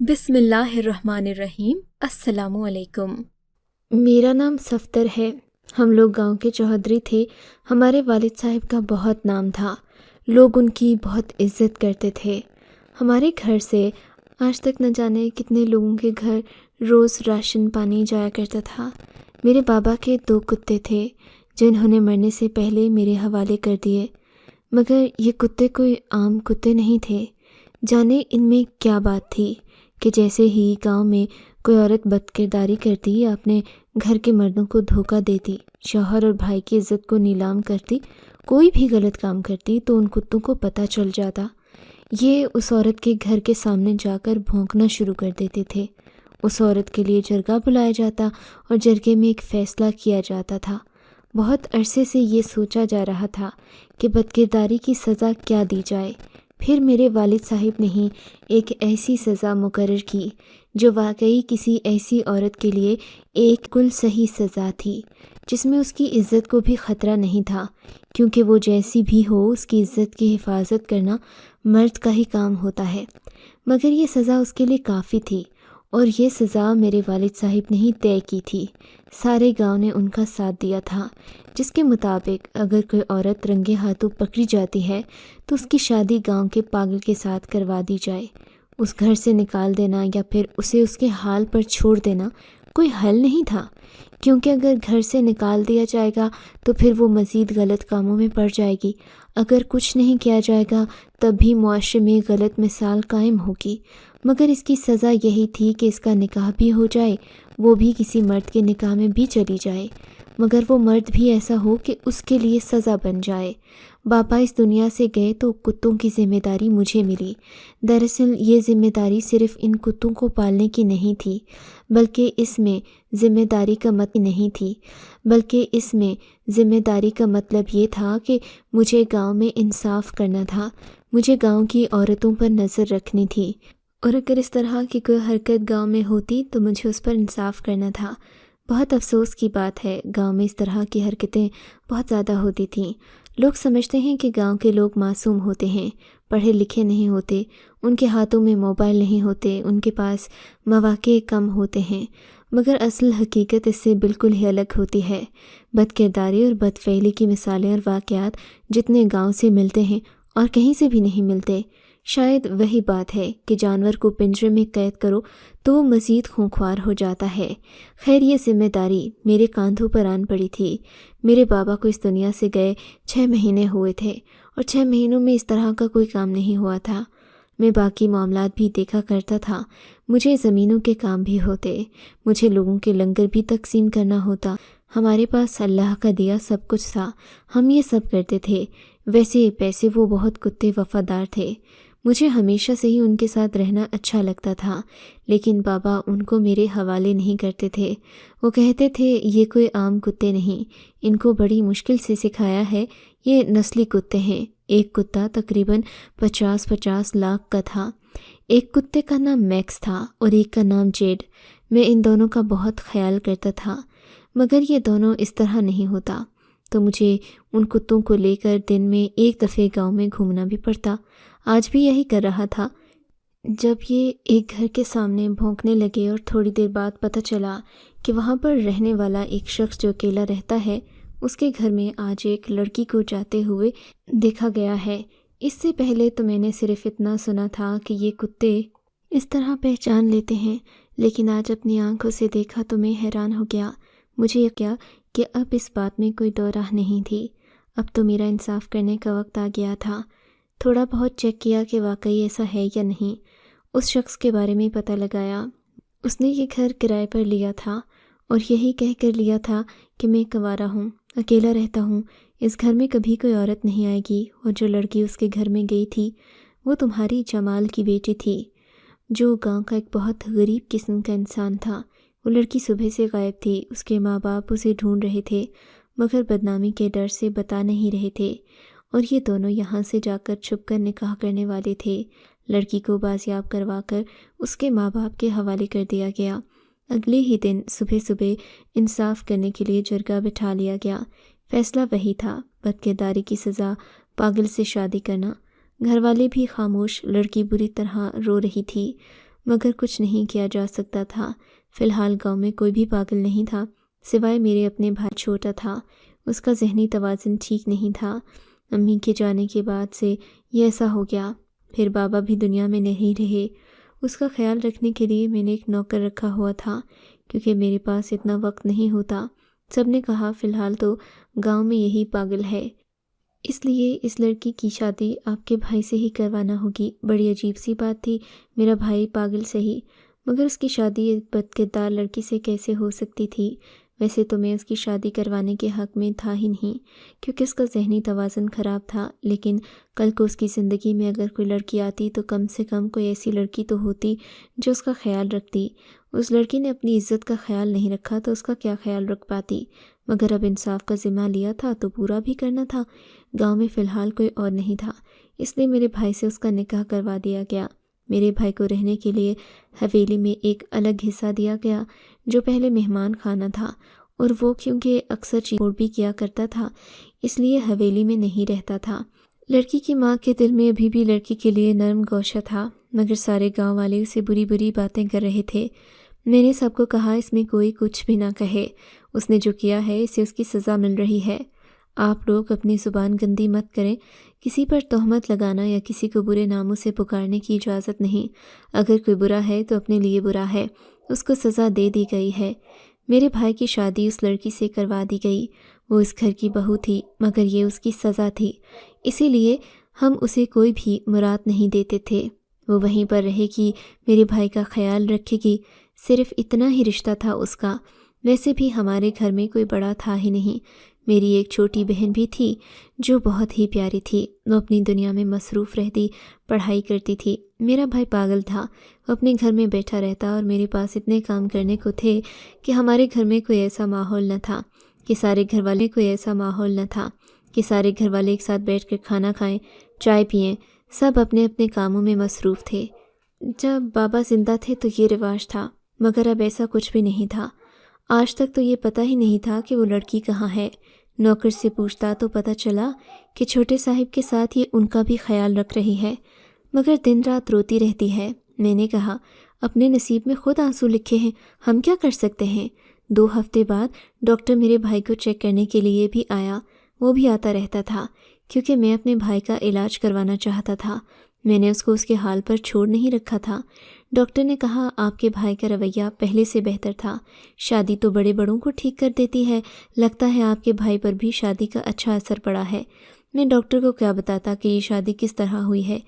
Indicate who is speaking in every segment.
Speaker 1: بسم اللہ الرحمن الرحیم۔ السلام علیکم۔
Speaker 2: میرا نام صفدر ہے۔ ہم لوگ گاؤں کے چوہدری تھے۔ ہمارے والد صاحب کا بہت نام تھا، لوگ ان کی بہت عزت کرتے تھے۔ ہمارے گھر سے آج تک نہ جانے کتنے لوگوں کے گھر روز راشن پانی جایا کرتا تھا۔ میرے بابا کے 2 کتے تھے جنہوں نے مرنے سے پہلے میرے حوالے کر دیے، مگر یہ کتے کوئی عام کتے نہیں تھے۔ جانے ان میں کیا بات تھی کہ جیسے ہی گاؤں میں کوئی عورت بد کرداری کرتی یا اپنے گھر کے مردوں کو دھوکہ دیتی، شوہر اور بھائی کی عزت کو نیلام کرتی، کوئی بھی غلط کام کرتی تو ان کتوں کو پتہ چل جاتا۔ یہ اس عورت کے گھر کے سامنے جا کر بھونکنا شروع کر دیتے تھے۔ اس عورت کے لیے جرگہ بلایا جاتا اور جرگے میں ایک فیصلہ کیا جاتا تھا۔ بہت عرصے سے یہ سوچا جا رہا تھا کہ بد کرداری کی سزا کیا دی جائے۔ پھر میرے والد صاحب نے ہی ایک ایسی سزا مقرر کی جو واقعی کسی ایسی عورت کے لیے ایک کل صحیح سزا تھی، جس میں اس کی عزت کو بھی خطرہ نہیں تھا، کیونکہ وہ جیسی بھی ہو اس کی عزت کی حفاظت کرنا مرد کا ہی کام ہوتا ہے۔ مگر یہ سزا اس کے لیے کافی تھی، اور یہ سزا میرے والد صاحب نے ہی طے کی تھی۔ سارے گاؤں نے ان کا ساتھ دیا تھا، جس کے مطابق اگر کوئی عورت رنگے ہاتھوں پکڑی جاتی ہے تو اس کی شادی گاؤں کے پاگل کے ساتھ کروا دی جائے۔ اس گھر سے نکال دینا یا پھر اسے اس کے حال پر چھوڑ دینا کوئی حل نہیں تھا، کیونکہ اگر گھر سے نکال دیا جائے گا تو پھر وہ مزید غلط کاموں میں پڑ جائے گی۔ اگر کچھ نہیں کیا جائے گا تب بھی معاشرے میں غلط مثال قائم ہوگی۔ مگر اس کی سزا یہی تھی کہ اس کا نکاح بھی ہو جائے، وہ بھی کسی مرد کے نکاح میں بھی چلی جائے، مگر وہ مرد بھی ایسا ہو کہ اس کے لیے سزا بن جائے۔ بابا اس دنیا سے گئے تو کتوں کی ذمہ داری مجھے ملی۔ دراصل یہ ذمہ داری صرف ان کتوں کو پالنے کی نہیں تھی، بلکہ اس میں ذمہ داری کا مطلب یہ تھا کہ مجھے گاؤں میں انصاف کرنا تھا، مجھے گاؤں کی عورتوں پر نظر رکھنی تھی، اور اگر اس طرح کی کوئی حرکت گاؤں میں ہوتی تو مجھے اس پر انصاف کرنا تھا۔ بہت افسوس کی بات ہے، گاؤں میں اس طرح کی حرکتیں بہت زیادہ ہوتی تھیں۔ لوگ سمجھتے ہیں کہ گاؤں کے لوگ معصوم ہوتے ہیں، پڑھے لکھے نہیں ہوتے، ان کے ہاتھوں میں موبائل نہیں ہوتے، ان کے پاس مواقع کم ہوتے ہیں، مگر اصل حقیقت اس سے بالکل ہی الگ ہوتی ہے۔ بد کرداری اور بد فعلی کی مثالیں اور واقعات جتنے گاؤں سے ملتے ہیں اور کہیں سے بھی نہیں ملتے۔ شاید وہی بات ہے کہ جانور کو پنجرے میں قید کرو تو وہ مزید خونخوار ہو جاتا ہے۔ خیر، یہ ذمہ داری میرے کاندھوں پر آن پڑی تھی۔ میرے بابا کو اس دنیا سے گئے 6 مہینے ہوئے تھے، اور 6 مہینوں میں اس طرح کا کوئی کام نہیں ہوا تھا۔ میں باقی معاملات بھی دیکھا کرتا تھا، مجھے زمینوں کے کام بھی ہوتے، مجھے لوگوں کے لنگر بھی تقسیم کرنا ہوتا۔ ہمارے پاس اللہ کا دیا سب کچھ تھا، ہم یہ سب کرتے تھے۔ ویسے وہ بہت کتے وفادار تھے، مجھے ہمیشہ سے ہی ان کے ساتھ رہنا اچھا لگتا تھا، لیکن بابا ان کو میرے حوالے نہیں کرتے تھے۔ وہ کہتے تھے یہ کوئی عام کتے نہیں، ان کو بڑی مشکل سے سکھایا ہے، یہ نسلی کتے ہیں۔ ایک کتا تقریباً 50 لاکھ کا تھا۔ ایک کتے کا نام میکس تھا اور ایک کا نام جیڈ۔ میں ان دونوں کا بہت خیال کرتا تھا، مگر یہ دونوں اس طرح نہیں ہوتا، تو مجھے ان کتوں کو لے کر دن میں ایک دفعہ گاؤں میں گھومنا بھی پڑتا۔ آج بھی یہی کر رہا تھا۔ جب یہ ایک گھر کے سامنے بھونکنے لگے اور تھوڑی دیر بعد پتہ چلا کہ وہاں پر رہنے والا ایک شخص جو اکیلا رہتا ہے، اس کے گھر میں آج ایک لڑکی کو جاتے ہوئے دیکھا گیا ہے۔ اس سے پہلے تو میں نے صرف اتنا سنا تھا کہ یہ کتے اس طرح پہچان لیتے ہیں، لیکن آج اپنی آنکھوں سے دیکھا تو میں حیران ہو گیا۔ مجھے یہ کیا کہ اب اس بات میں کوئی دو راہ نہیں تھی، اب تو میرا انصاف کرنے کا وقت آ گیا تھا۔ تھوڑا بہت چیک کیا کہ واقعی ایسا ہے یا نہیں، اس شخص کے بارے میں پتہ لگایا۔ اس نے یہ گھر کرائے پر لیا تھا اور یہی کہہ کر لیا تھا کہ میں کنوارا ہوں، اکیلا رہتا ہوں، اس گھر میں کبھی کوئی عورت نہیں آئے گی، اور جو لڑکی اس کے گھر میں گئی تھی وہ تمہاری جمال کی بیٹی تھی، جو گاؤں کا ایک بہت غریب قسم کا انسان تھا۔ وہ لڑکی صبح سے غائب تھی، اس کے ماں باپ اسے ڈھونڈ رہے تھے، مگر بدنامی کے ڈر سے بتا نہیں رہے تھے، اور یہ دونوں یہاں سے جا کر چھپ کر نکاح کرنے والے تھے۔ لڑکی کو بازیاب کروا کر اس کے ماں باپ کے حوالے کر دیا گیا۔ اگلے ہی دن صبح انصاف کرنے کے لیے جرگہ بٹھا لیا گیا۔ فیصلہ وہی تھا، بد کرداری کی سزا، پاگل سے شادی کرنا۔ گھر والے بھی خاموش، لڑکی بری طرح رو رہی تھی، مگر کچھ نہیں کیا جا سکتا تھا۔ فی الحال گاؤں میں کوئی بھی پاگل نہیں تھا سوائے میرے اپنے بھائی، چھوٹا تھا، اس کا ذہنی توازن ٹھیک نہیں تھا۔ امی کے جانے کے بعد سے یہ ایسا ہو گیا۔ پھر بابا بھی دنیا میں نہیں رہے۔ اس کا خیال رکھنے کے لیے میں نے ایک نوکر رکھا ہوا تھا کیونکہ میرے پاس اتنا وقت نہیں ہوتا۔ سب نے کہا فی الحال تو گاؤں میں یہی پاگل ہے، اس لیے اس لڑکی کی شادی آپ کے بھائی سے ہی کروانا ہوگی۔ بڑی عجیب سی بات تھی، میرا بھائی پاگل صحیح مگر اس کی شادی ایک بدکردار لڑکی سے کیسے ہو سکتی تھی؟ ویسے تو میں اس کی شادی کروانے کے حق میں تھا ہی نہیں کیونکہ اس کا ذہنی توازن خراب تھا، لیکن کل کو اس کی زندگی میں اگر کوئی لڑکی آتی تو کم سے کم کوئی ایسی لڑکی تو ہوتی جو اس کا خیال رکھتی۔ اس لڑکی نے اپنی عزت کا خیال نہیں رکھا تو اس کا کیا خیال رکھ پاتی؟ مگر اب انصاف کا ذمہ لیا تھا تو پورا بھی کرنا تھا۔ گاؤں میں فی الحال کوئی اور نہیں تھا، اس لیے میرے بھائی سے اس کا نکاح کروا دیا گیا۔ میرے بھائی کو رہنے کے لیے حویلی میں ایک الگ حصہ دیا گیا جو پہلے مہمان خانہ تھا، اور وہ کیونکہ اکثر چیڑ بھی کیا کرتا تھا اس لیے حویلی میں نہیں رہتا تھا۔ لڑکی کی ماں کے دل میں ابھی بھی لڑکی کے لیے نرم گوشہ تھا، مگر سارے گاؤں والے اسے بری بری باتیں کر رہے تھے۔ میں نے سب کو کہا اس میں کوئی کچھ بھی نہ کہے، اس نے جو کیا ہے اسے اس کی سزا مل رہی ہے۔ آپ لوگ اپنی زبان گندی مت کریں، کسی پر تہمت لگانا یا کسی کو برے ناموں سے پکارنے کی اجازت نہیں۔ اگر کوئی برا ہے تو اپنے لیے برا ہے، اس کو سزا دے دی گئی ہے۔ میرے بھائی کی شادی اس لڑکی سے کروا دی گئی، وہ اس گھر کی بہو تھی مگر یہ اس کی سزا تھی، اسی لیے ہم اسے کوئی بھی مراد نہیں دیتے تھے۔ وہ وہیں پر رہے گی، میرے بھائی کا خیال رکھے گی، صرف اتنا ہی رشتہ تھا اس کا۔ ویسے بھی ہمارے گھر میں کوئی بڑا تھا ہی نہیں۔ میری ایک چھوٹی بہن بھی تھی جو بہت ہی پیاری تھی، وہ اپنی دنیا میں مصروف رہتی، پڑھائی کرتی تھی۔ میرا بھائی پاگل تھا، وہ اپنے گھر میں بیٹھا رہتا اور میرے پاس اتنے کام کرنے کو تھے کہ ہمارے گھر میں کوئی ایسا ماحول نہ تھا کہ سارے گھر والے ایک ساتھ بیٹھ کر کھانا کھائیں، چائے پئیں۔ سب اپنے اپنے کاموں میں مصروف تھے۔ جب بابا زندہ تھے تو یہ رواج تھا، مگر اب ایسا کچھ بھی نہیں تھا۔ آج تک تو یہ پتہ ہی نہیں تھا کہ وہ لڑکی کہاں ہے۔ نوکر سے پوچھتا تو پتہ چلا کہ چھوٹے صاحب کے ساتھ یہ ان کا بھی خیال رکھ رہی ہے، مگر دن رات روتی رہتی ہے۔ میں نے کہا اپنے نصیب میں خود آنسو لکھے ہیں، ہم کیا کر سکتے ہیں؟ 2 ہفتے بعد ڈاکٹر میرے بھائی کو چیک کرنے کے لیے بھی آیا، وہ بھی آتا رہتا تھا کیونکہ میں اپنے بھائی کا علاج کروانا چاہتا تھا۔ میں نے اس کو اس کے حال پر چھوڑ نہیں رکھا تھا۔ ڈاکٹر نے کہا آپ کے بھائی کا رویہ پہلے سے بہتر تھا، شادی تو بڑے بڑوں کو ٹھیک کر دیتی ہے، لگتا ہے آپ کے بھائی پر بھی شادی کا اچھا اثر پڑا ہے۔ میں ڈاکٹر کو کیا بتاتا کہ یہ شادی کس طرح ہوئی ہے۔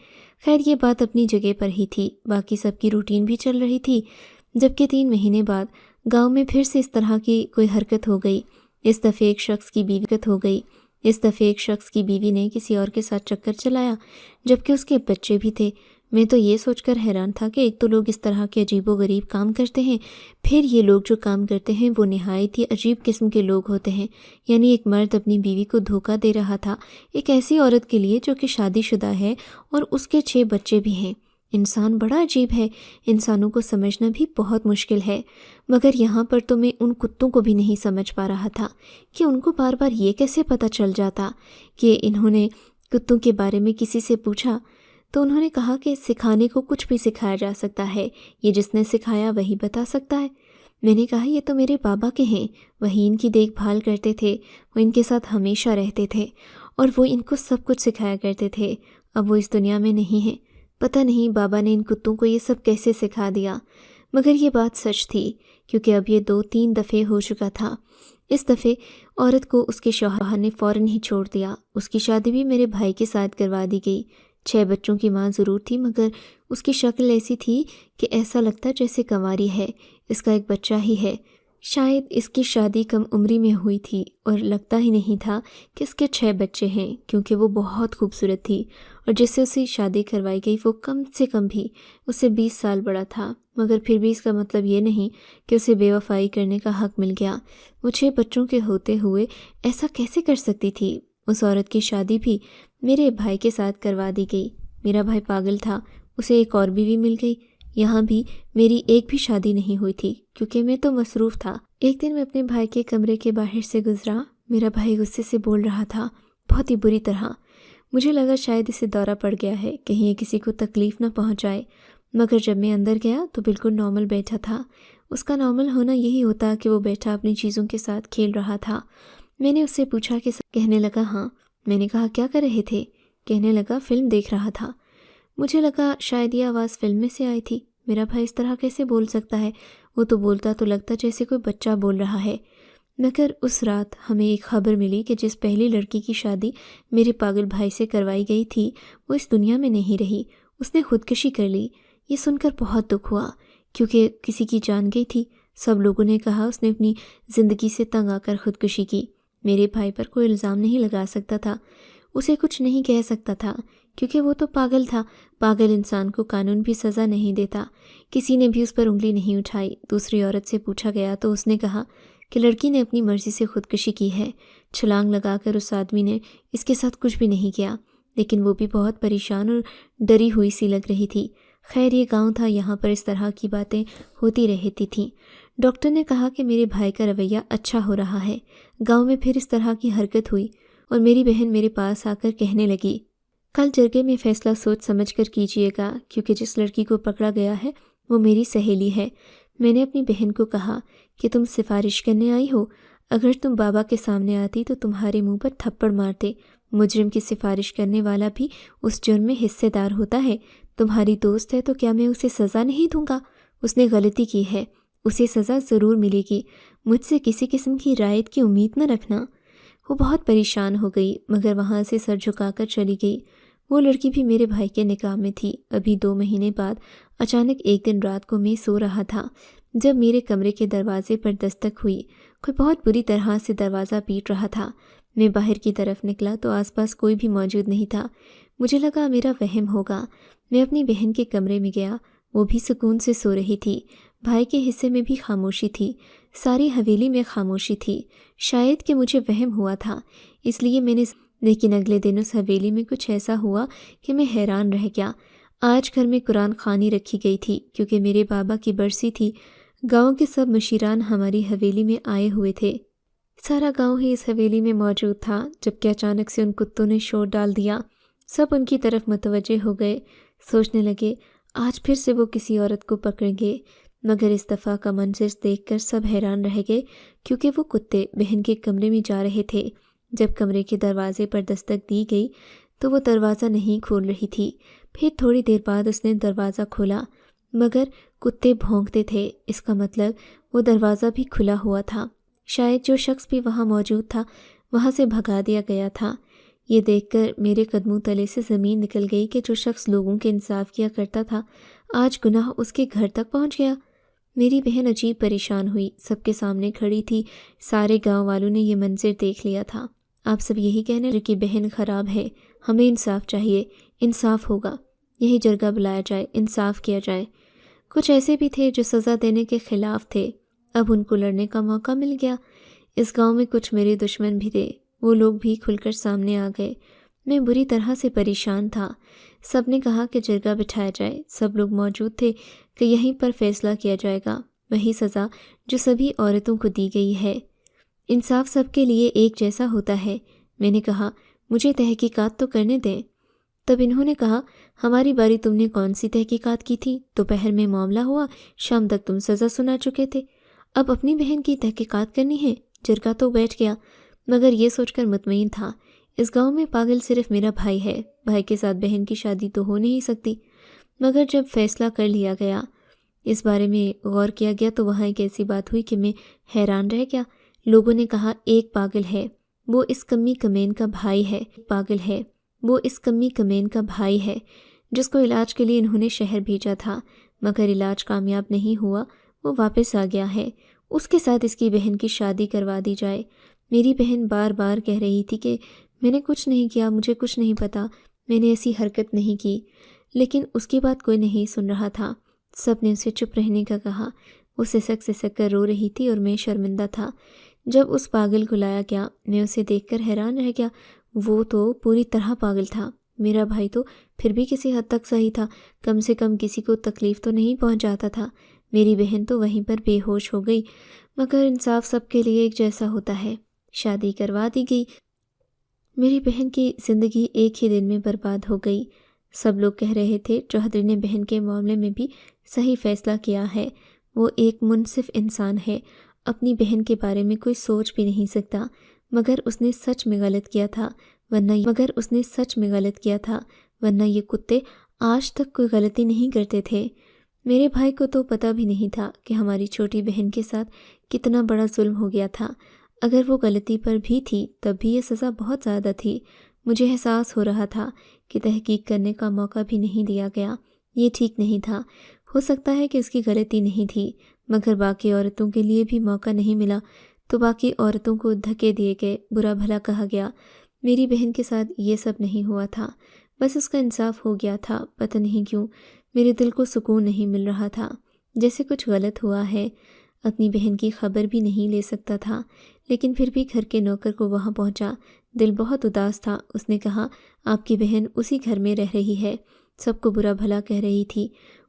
Speaker 2: خیر یہ بات اپنی جگہ پر ہی تھی، باقی سب کی روٹین بھی چل رہی تھی۔ جبکہ 3 مہینے بعد گاؤں میں پھر سے اس طرح کی کوئی حرکت ہو گئی۔ اس دفعہ ایک شخص کی بیوی نے کسی اور کے ساتھ چکر چلایا، جبکہ اس کے بچے بھی تھے۔ میں تو یہ سوچ کر حیران تھا کہ ایک تو لوگ اس طرح کے عجیب و غریب کام کرتے ہیں، پھر یہ لوگ جو کام کرتے ہیں وہ نہایت ہی عجیب قسم کے لوگ ہوتے ہیں۔ یعنی ایک مرد اپنی بیوی کو دھوکہ دے رہا تھا، ایک ایسی عورت کے لیے جو کہ شادی شدہ ہے اور اس کے 6 بچے بھی ہیں۔ انسان بڑا عجیب ہے، انسانوں کو سمجھنا بھی بہت مشکل ہے۔ مگر یہاں پر تو میں ان کتوں کو بھی نہیں سمجھ پا رہا تھا کہ ان کو بار بار یہ کیسے پتہ چل جاتا کہ انہوں نے کتوں کے بارے میں کسی سے پوچھا تو انہوں نے کہا کہ سکھانے کو کچھ بھی سکھایا جا سکتا ہے، یہ جس نے سکھایا وہی بتا سکتا ہے۔ میں نے کہا یہ تو میرے بابا کے ہیں، وہی ان کی دیکھ بھال کرتے تھے، وہ ان کے ساتھ ہمیشہ رہتے تھے اور وہ ان کو سب کچھ سکھایا کرتے تھے۔ اب وہ اس دنیا میں نہیں ہیں، پتہ نہیں بابا نے ان کتوں کو یہ سب کیسے سکھا دیا۔ مگر یہ بات سچ تھی کیونکہ اب یہ 2-3 دفعے ہو چکا تھا۔ اس دفعے عورت کو اس کے شوہر نے فوراً ہی چھوڑ دیا۔ اس کی شادی بھی میرے بھائی کے ساتھ کروا دی گئی۔ 6 بچوں کی ماں ضرور تھی مگر اس کی شکل ایسی تھی کہ ایسا لگتا جیسے کنواری ہے، اس کا ایک بچہ ہی ہے۔ شاید اس کی شادی کم عمری میں ہوئی تھی اور لگتا ہی نہیں تھا کہ اس کے 6 بچے ہیں، کیونکہ وہ بہت خوبصورت تھی اور جس سے اسے شادی کروائی گئی وہ کم سے کم بھی اس سے 20 سال بڑا تھا۔ مگر پھر بھی اس کا مطلب یہ نہیں کہ اسے بے وفائی کرنے کا حق مل گیا۔ وہ 6 بچوں کے ہوتے ہوئے ایسا کیسے کر سکتی تھی؟ اس عورت کی شادی بھی میرے بھائی کے ساتھ کروا دی گئی۔ میرا بھائی پاگل تھا، اسے ایک اور بیوی مل گئی۔ یہاں بھی میری ایک بھی شادی نہیں ہوئی تھی کیونکہ میں تو مصروف تھا۔ ایک دن میں اپنے بھائی کے کمرے کے باہر سے گزرا، میرا بھائی غصے سے بول رہا تھا، بہت ہی بری طرح۔ مجھے لگا شاید اسے دورہ پڑ گیا ہے، کہیں یہ کسی کو تکلیف نہ پہنچائے، مگر جب میں اندر گیا تو بالکل نارمل بیٹھا تھا۔ اس کا نارمل ہونا یہی ہوتا کہ وہ بیٹھا اپنی چیزوں کے ساتھ کھیل رہا تھا۔ میں نے اس سے پوچھا کہ کہنے لگا ہاں۔ میں نے کہا کیا کر رہے تھے؟ کہنے لگا فلم دیکھ رہا تھا۔ مجھے لگا شاید یہ آواز فلم میں سے آئی تھی۔ میرا بھائی اس طرح کیسے بول سکتا ہے؟ وہ تو بولتا تو لگتا جیسے کوئی بچہ بول رہا ہے۔ مگر اس رات ہمیں ایک خبر ملی کہ جس پہلی لڑکی کی شادی میرے پاگل بھائی سے کروائی گئی تھی وہ اس دنیا میں نہیں رہی، اس نے خودکشی کر لی۔ یہ سن کر بہت دکھ ہوا کیونکہ کسی کی جان گئی تھی۔ سب لوگوں نے کہا اس نے اپنی زندگی سے تنگ آ کر خودکشی کی۔ میرے بھائی پر کوئی الزام نہیں لگا سکتا تھا، اسے کچھ نہیں کہہ سکتا تھا کیونکہ وہ تو پاگل تھا۔ پاگل انسان کو قانون بھی سزا نہیں دیتا۔ کسی نے بھی اس پر انگلی نہیں اٹھائی۔ دوسری عورت سے پوچھا گیا تو اس نے کہا کہ لڑکی نے اپنی مرضی سے خودکشی کی ہے، چھلانگ لگا کر اس آدمی نے اس کے ساتھ کچھ بھی نہیں کیا، لیکن وہ بھی بہت پریشان اور ڈری ہوئی سی لگ رہی تھی۔ خیر یہ گاؤں تھا، یہاں پر اس طرح کی باتیں ہوتی رہتی تھیں۔ ڈاکٹر نے کہا کہ میرے بھائی کا رویہ اچھا ہو رہا ہے۔ گاؤں میں پھر اس طرح کی حرکت ہوئی اور میری بہن میرے پاس آ کر کہنے لگی کل جرگے میں فیصلہ سوچ سمجھ کر کیجیے گا کیونکہ جس لڑکی کو پکڑا گیا ہے وہ میری سہیلی ہے۔ میں نے اپنی بہن کو کہا کہ تم سفارش کرنے آئی ہو، اگر تم بابا کے سامنے آتی تو تمہارے منہ پر تھپڑ مارتے۔ مجرم کی سفارش کرنے والا بھی اس جرم میں حصے دار ہوتا ہے۔ تمہاری دوست ہے تو کیا میں اسے سزا نہیں دوں گا؟ اس نے غلطی کی ہے، اسے سزا ضرور ملے گی۔ مجھ سے کسی قسم کی رعایت کی امید نہ رکھنا۔ وہ بہت پریشان ہو گئی مگر وہاں سے سر جھکا کر چلی گئی۔ وہ لڑکی بھی میرے بھائی کے نکاح میں تھی۔ ابھی 2 مہینے بعد اچانک ایک دن رات کو میں سو رہا تھا جب میرے کمرے کے دروازے پر دستک ہوئی۔ کوئی بہت بری طرح سے دروازہ پیٹ رہا تھا۔ میں باہر کی طرف نکلا تو آس پاس کوئی بھی موجود نہیں تھا۔ مجھے لگا میرا وہم ہوگا۔ میں اپنی بہن کے کمرے میں گیا، وہ بھی سکون سے سو رہی تھی۔ بھائی کے حصے میں بھی خاموشی تھی، ساری حویلی میں خاموشی تھی۔ شاید کہ مجھے وہم ہوا تھا اس لیے میں نے، لیکن اگلے دن اس حویلی میں کچھ ایسا ہوا کہ میں حیران رہ گیا۔ آج گھر میں قرآن خوانی رکھی گئی تھی کیونکہ میرے بابا کی برسی تھی۔ گاؤں کے سب مشیران ہماری حویلی میں آئے ہوئے تھے۔ سارا گاؤں ہی اس حویلی میں موجود تھا جبکہ اچانک سے ان کتوں نے شور ڈال دیا۔ سب ان کی طرف متوجہ ہو گئے، سوچنے لگے آج پھر سے وہ کسی عورت کو پکڑیں گے۔ مگر اس دفعہ کا منظر دیکھ کر سب حیران رہ گئے کیونکہ وہ کتے بہن کے کمرے میں جا رہے تھے۔ جب کمرے کے دروازے پر دستک دی گئی تو وہ دروازہ نہیں کھول رہی تھی۔ پھر تھوڑی دیر بعد اس نے دروازہ کھولا مگر کتے بھونکتے تھے، اس کا مطلب وہ دروازہ بھی کھلا ہوا تھا۔ شاید جو شخص بھی وہاں موجود تھا وہاں سے بھگا دیا گیا تھا۔ یہ دیکھ کر میرے قدموں تلے سے زمین نکل گئی کہ جو شخص لوگوں کے انصاف کیا کرتا تھا آج گناہ اس کے گھر تک پہنچ گیا۔ میری بہن عجیب پریشان ہوئی، سب کے سامنے کھڑی تھی۔ سارے گاؤں والوں نے یہ منظر دیکھ لیا تھا۔ آپ سب یہی کہنے لگے کہ بہن خراب ہے، ہمیں انصاف چاہیے، انصاف ہوگا، یہی جرگہ بلایا جائے، انصاف کیا جائے۔ کچھ ایسے بھی تھے جو سزا دینے کے خلاف تھے، اب ان کو لڑنے کا موقع مل گیا۔ اس گاؤں میں کچھ میرے دشمن بھی تھے، وہ لوگ بھی کھل کر سامنے آ گئے۔ میں بری طرح سے پریشان تھا۔ سب نے کہا کہ جرگہ بٹھایا جائے، سب لوگ موجود تھے کہ یہیں پر فیصلہ کیا جائے گا، وہی سزا جو سبھی عورتوں کو دی گئی ہے۔ انصاف سب کے لیے ایک جیسا ہوتا ہے۔ میں نے کہا مجھے تحقیقات تو کرنے دیں۔ تب انہوں نے کہا ہماری باری، تم نے کون سی تحقیقات کی تھی؟ دوپہر میں معاملہ ہوا، شام تک تم سزا سنا چکے تھے، اب اپنی بہن کی تحقیقات کرنی ہے۔ جرگہ تو بیٹھ گیا مگر یہ سوچ کر مطمئن تھا اس گاؤں میں پاگل صرف میرا بھائی ہے، بھائی کے ساتھ بہن کی شادی تو ہو نہیں سکتی۔ مگر جب فیصلہ کر لیا گیا، اس بارے میں غور کیا گیا تو وہاں ایک ایسی بات ہوئی کہ میں حیران رہ گیا۔ لوگوں نے کہا ایک پاگل ہے، وہ اس کمی کمین کا بھائی ہے، پاگل ہے وہ اس کمی کمین کا بھائی ہے جس کو علاج کے لیے انہوں نے شہر بھیجا تھا مگر علاج کامیاب نہیں ہوا، وہ واپس آ گیا ہے، اس کے ساتھ اس کی بہن کی شادی کروا دی جائے۔ میری بہن بار بار کہہ رہی تھی کہ میں نے کچھ نہیں کیا، مجھے کچھ نہیں پتا، میں نے ایسی حرکت نہیں کی، لیکن اس کی بات کوئی نہیں سن رہا تھا۔ سب نے اسے چپ رہنے کا کہا۔ وہ سسک سسک کر رو رہی تھی اور میں شرمندہ تھا۔ جب اس پاگل کو لایا گیا میں اسے دیکھ کر حیران رہ گیا، وہ تو پوری طرح پاگل تھا۔ میرا بھائی تو پھر بھی کسی حد تک صحیح تھا، کم سے کم کسی کو تکلیف تو نہیں پہنچاتا تھا۔ میری بہن تو وہیں پر بے ہوش ہو گئی، مگر انصاف سب کے لیے ایک جیسا ہوتا ہے۔ شادی کروا دی گئی۔ میری بہن کی زندگی ایک ہی دن میں برباد ہو گئی۔ سب لوگ کہہ رہے تھے چودھری نے بہن کے معاملے میں بھی صحیح فیصلہ کیا ہے، وہ ایک منصف انسان ہے، اپنی بہن کے بارے میں کوئی سوچ بھی نہیں سکتا، مگر اس نے سچ میں غلط کیا تھا، ورنہ یہ کتے آج تک کوئی غلطی نہیں کرتے تھے۔ میرے بھائی کو تو پتہ بھی نہیں تھا کہ ہماری چھوٹی بہن کے ساتھ کتنا بڑا ظلم ہو گیا تھا۔ اگر وہ غلطی پر بھی تھی تب بھی یہ سزا بہت زیادہ تھی۔ مجھے احساس ہو رہا تھا کہ تحقیق کرنے کا موقع بھی نہیں دیا گیا، یہ ٹھیک نہیں تھا۔ ہو سکتا ہے کہ اس کی غلطی نہیں تھی، مگر باقی عورتوں کے لیے بھی موقع نہیں ملا تو باقی عورتوں کو دھکے دیے گئے، برا بھلا کہا گیا۔ میری بہن کے ساتھ یہ سب نہیں ہوا تھا، بس اس کا انصاف ہو گیا تھا۔ پتہ نہیں کیوں میرے دل کو سکون نہیں مل رہا تھا، جیسے کچھ غلط ہوا ہے۔ اپنی بہن کی خبر بھی نہیں لے سکتا تھا، لیکن پھر بھی گھر کے نوکر کو وہاں پہنچا۔ دل بہت اداس تھا۔ اس نے کہا آپ کی بہن اسی گھر میں رہ رہی ہے، سب کو برا بھلا کہہ رہی تھی،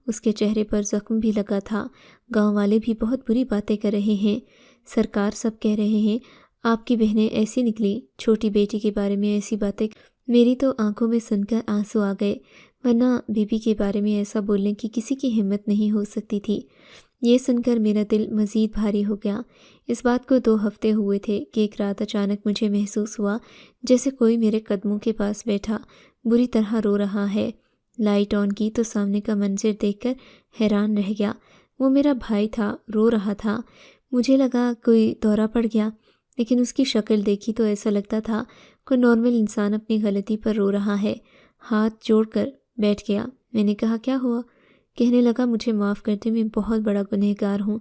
Speaker 2: اس کے چہرے پر زخم بھی لگا تھا۔ گاؤں والے بھی بہت بری باتیں کر رہے ہیں، سرکار سب کہہ رہے ہیں آپ کی بہنیں ایسی نکلی، چھوٹی بیٹی کے بارے میں ایسی باتیں۔ میری تو آنکھوں میں سن کر آنسو آ گئے، ورنہ بیوی کے بارے میں ایسا بولنے کی کسی کی ہمت نہیں ہو سکتی تھی۔ یہ سن کر میرا دل مزید بھاری ہو گیا۔ اس بات کو 2 ہفتے ہوئے تھے کہ ایک رات اچانک مجھے محسوس ہوا جیسے کوئی میرے قدموں کے پاس بیٹھا بری طرح رو رہا ہے۔ لائٹ آن کی تو سامنے کا منظر دیکھ کر حیران رہ گیا۔ وہ میرا بھائی تھا، رو رہا تھا۔ مجھے لگا کوئی دورہ پڑ گیا، لیکن اس کی شکل دیکھی تو ایسا لگتا تھا کوئی نارمل انسان اپنی غلطی پر رو رہا ہے۔ ہاتھ جوڑ کر بیٹھ گیا۔ میں نے کہا کیا ہوا؟ کہنے لگا مجھے معاف کر دے، میں بہت بڑا گنہگار ہوں،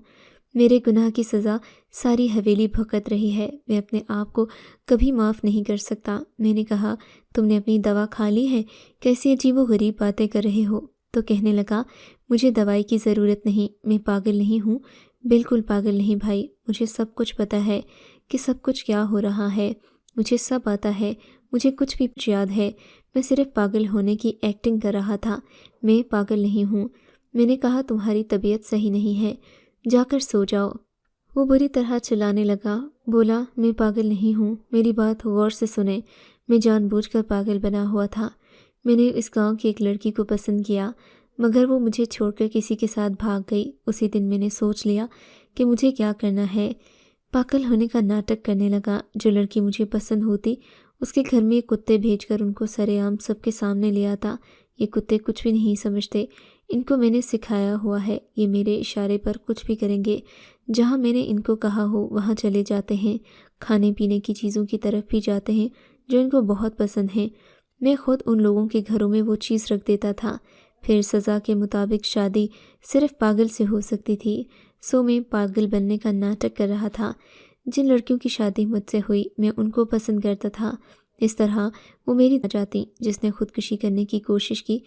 Speaker 2: میرے گناہ کی سزا ساری حویلی بھگت رہی ہے، میں اپنے آپ کو کبھی معاف نہیں کر سکتا۔ میں نے کہا تم نے اپنی دوا کھا لی ہے؟ کیسی عجیب و غریب باتیں کر رہے ہو؟ تو کہنے لگا مجھے دوائی کی ضرورت نہیں، میں پاگل نہیں ہوں، بالکل پاگل نہیں بھائی، مجھے سب کچھ پتہ ہے کہ سب کچھ کیا ہو رہا ہے، مجھے سب آتا ہے، مجھے کچھ بھی یاد ہے، میں صرف پاگل ہونے کی ایکٹنگ کر رہا تھا، میں پاگل نہیں ہوں۔ میں نے کہا تمہاری طبیعت صحیح نہیں ہے، جا کر سو جاؤ۔ وہ بری طرح چلانے لگا، بولا میں پاگل نہیں ہوں، میری بات غور سے سنیں، میں جان بوجھ کر پاگل بنا ہوا تھا۔ میں نے اس گاؤں کی ایک لڑکی کو پسند کیا، مگر وہ مجھے چھوڑ کر کسی کے ساتھ بھاگ گئی۔ اسی دن میں نے سوچ لیا کہ مجھے کیا کرنا ہے، پاگل ہونے کا ناٹک کرنے لگا۔ جو لڑکی مجھے پسند ہوتی اس کے گھر میں کتے بھیج کر ان کو سرے عام سب کے سامنے لے آتا۔ یہ کتے کچھ بھی نہیں سمجھتے، ان کو میں نے سکھایا ہوا ہے، یہ میرے اشارے پر کچھ بھی کریں گے، جہاں میں نے ان کو کہا ہو وہاں چلے جاتے ہیں، کھانے پینے کی چیزوں کی طرف بھی جاتے ہیں جو ان کو بہت پسند ہیں۔ میں خود ان لوگوں کے گھروں میں وہ چیز رکھ دیتا تھا۔ پھر سزا کے مطابق شادی صرف پاگل سے ہو سکتی تھی، سو میں پاگل بننے کا ناٹک کر رہا تھا۔ جن لڑکیوں کی شادی مجھ سے ہوئی میں ان کو پسند کرتا تھا، اس طرح وہ میری جاتی۔ جس نے خودکشی کرنے کی کوشش کی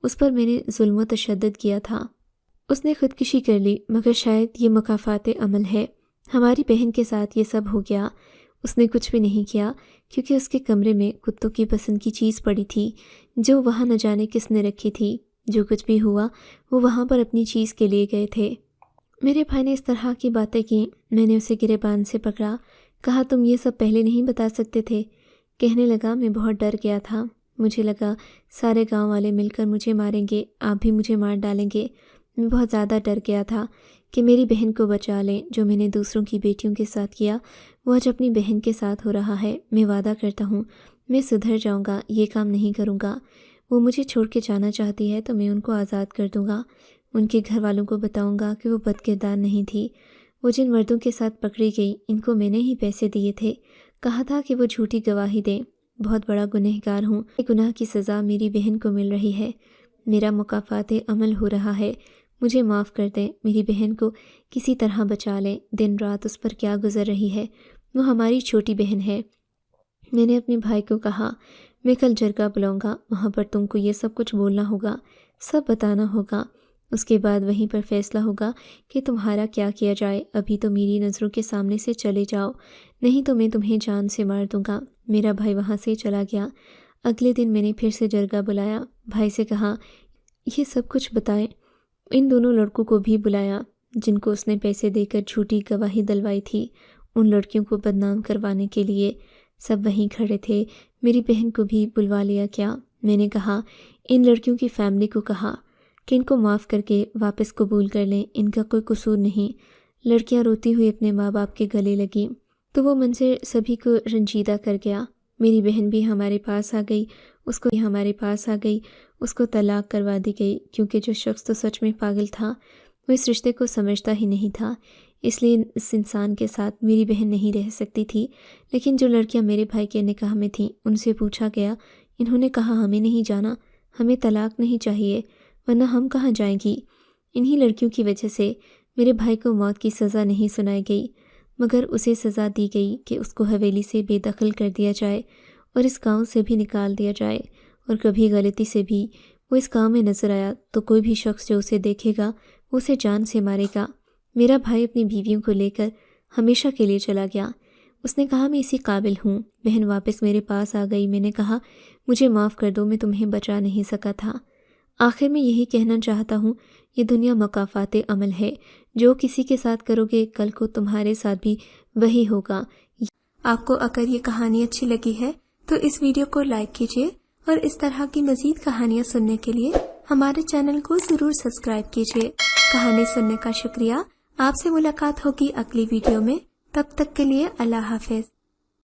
Speaker 2: اس پر میں نے ظلم و تشدد کیا تھا، اس نے خودکشی کر لی، مگر شاید یہ مکافات عمل ہے۔ ہماری بہن کے ساتھ یہ سب ہو گیا، اس نے کچھ بھی نہیں کیا، کیونکہ اس کے کمرے میں کتوں کی پسند کی چیز پڑی تھی جو وہاں نہ جانے کس نے رکھی تھی۔ جو کچھ بھی ہوا وہ وہاں پر اپنی چیز کے لیے گئے تھے۔ میرے بھائی نے اس طرح کی باتیں کی، میں نے اسے گریبان سے پکڑا، کہا تم یہ سب پہلے نہیں بتا سکتے تھے؟ کہنے لگا میں بہت ڈر گیا تھا، مجھے لگا سارے گاؤں والے مل کر مجھے ماریں گے، آپ بھی مجھے مار ڈالیں گے۔ میں بہت زیادہ ڈر گیا تھا کہ میری بہن کو بچا لیں۔ جو میں نے دوسروں کی بیٹیوں کے ساتھ کیا وہ آج اپنی بہن کے ساتھ ہو رہا ہے۔ میں وعدہ کرتا ہوں میں سدھر جاؤں گا، یہ کام نہیں کروں گا۔ وہ مجھے چھوڑ کے جانا چاہتی ہے تو میں ان کو آزاد کر دوں گا، ان کے گھر والوں کو بتاؤں گا کہ وہ بد کردار نہیں تھی۔ وہ جن مردوں کے ساتھ پکڑی گئی ان کو میں نے ہی پیسے دیے تھے، کہا تھا کہ وہ جھوٹی گواہی دیں۔ بہت بڑا گنہگار ہوں، گناہ کی سزا میری بہن کو مل رہی ہے، میرا مکافات عمل ہو رہا ہے، مجھے معاف کر دیں، میری بہن کو کسی طرح بچا لیں۔ دن رات اس پر کیا گزر رہی ہے، وہ ہماری چھوٹی بہن ہے۔ میں نے اپنے بھائی کو کہا میں کل جرگہ بلاؤں گا، وہاں پر تم کو یہ سب کچھ بولنا ہوگا، سب بتانا ہوگا، اس کے بعد وہیں پر فیصلہ ہوگا کہ تمہارا کیا کیا جائے۔ ابھی تو میری نظروں کے سامنے سے چلے جاؤ، نہیں تو میں تمہیں جان سے مار دوں گا۔ میرا بھائی وہاں سے چلا گیا۔ اگلے دن میں نے پھر سے جرگہ بلایا، بھائی سے کہا یہ سب کچھ بتائیں۔ ان دونوں لڑکوں کو بھی بلایا جن کو اس نے پیسے دے کر جھوٹی گواہی دلوائی تھی، ان لڑکیوں کو بدنام کروانے کے لیے۔ سب وہیں کھڑے تھے، میری بہن کو بھی بلوا لیا کیا؟ میں نے کہا ان لڑکیوں کی فیملی کو کہا کہ ان کو معاف کر کے واپس قبول کر لیں، ان کا کوئی قصور نہیں۔ لڑکیاں روتی ہوئی اپنے ماں باپ کے گلے لگیں تو وہ منظر سبھی کو رنجیدہ کر گیا۔ میری بہن بھی ہمارے پاس آ گئی، اس کو طلاق کروا دی گئی، کیونکہ جو شخص تو سچ میں پاگل تھا وہ اس رشتے کو سمجھتا ہی نہیں تھا، اس لیے اس انسان کے ساتھ میری بہن نہیں رہ سکتی تھی۔ لیکن جو لڑکیاں میرے بھائی کے نکاح میں تھیں ان سے پوچھا گیا، انہوں نے کہا ہمیں نہیں جانا، ہمیں طلاق نہیں چاہیے، ورنہ ہم کہاں جائیں گی۔ انہی لڑکیوں کی وجہ سے میرے بھائی کو موت کی سزا نہیں سنائی گئی، مگر اسے سزا دی گئی کہ اس کو حویلی سے بے دخل کر دیا جائے اور اس گاؤں سے بھی نکال دیا جائے، اور کبھی غلطی سے بھی وہ اس گاؤں میں نظر آیا تو کوئی بھی شخص جو اسے دیکھے گا وہ اسے جان سے مارے گا۔ میرا بھائی اپنی بیویوں کو لے کر ہمیشہ کے لیے چلا گیا۔ اس نے کہا میں اسی قابل ہوں۔ بہن واپس میرے پاس آ گئی۔ میں نے کہا مجھے معاف کر دو، میں تمہیں بچا نہیں سکا تھا۔ آخر میں یہی کہنا چاہتا ہوں، یہ دنیا مکافات عمل ہے، جو کسی کے ساتھ کرو گے کل کو تمہارے ساتھ بھی وہی ہوگا۔ آپ کو اگر یہ کہانی اچھی لگی ہے تو اس ویڈیو کو لائک کیجیے، اور اس طرح کی مزید کہانیاں سننے کے لیے ہمارے چینل کو ضرور سبسکرائب کیجیے۔ کہانی سننے کا شکریہ۔ آپ سے ملاقات ہوگی اگلی ویڈیو میں، تب تک کے لیے اللہ حافظ۔